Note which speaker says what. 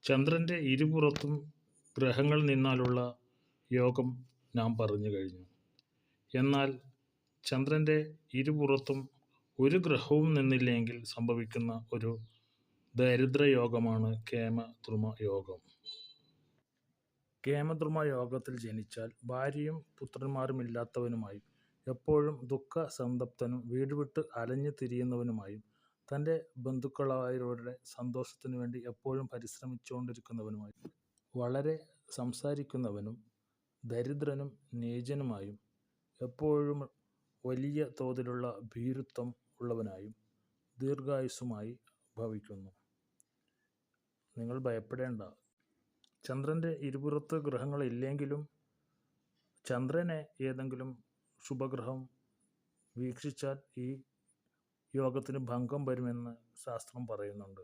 Speaker 1: ചന്ദ്രൻ്റെ ഇരുപുറത്തും ഗ്രഹങ്ങൾ നിന്നാലുള്ള യോഗം നാം പറഞ്ഞു കഴിഞ്ഞു. എന്നാൽ ചന്ദ്രൻ്റെ ഇരുപുറത്തും ഒരു ഗ്രഹവും നിന്നില്ലെങ്കിൽ സംഭവിക്കുന്ന ഒരു ദരിദ്രയോഗമാണ് കേമദ്രുമ യോഗം. കേമദ്രുമ യോഗത്തിൽ ജനിച്ചാൽ ഭാര്യയും പുത്രന്മാരുമില്ലാത്തവനുമായും എപ്പോഴും ദുഃഖസന്തപ്തനും വീട് വിട്ട് അലഞ്ഞു തിരിയുന്നവനുമായും തൻ്റെ ബന്ധുക്കളായവരുടെ സന്തോഷത്തിനു വേണ്ടി എപ്പോഴും പരിശ്രമിച്ചുകൊണ്ടിരിക്കുന്നവനുമായും വളരെ സംസാരിക്കുന്നവനും ദരിദ്രനും നീചനുമായും എപ്പോഴും വലിയ തോതിലുള്ള ഭീരുത്വം ഉള്ളവനായും ദീർഘായുസ്സുമായി ഭവിക്കുന്നു. നിങ്ങൾ ഭയപ്പെടേണ്ട. ചന്ദ്രൻ്റെ ഇരുപുറത്ത് ഗ്രഹങ്ങളില്ലെങ്കിലും ചന്ദ്രനെ ഏതെങ്കിലും ശുഭഗ്രഹം വീക്ഷിച്ചാൽ ഈ യോഗത്തിന് ഭംഗം വരുമെന്ന് ശാസ്ത്രം പറയുന്നുണ്ട്.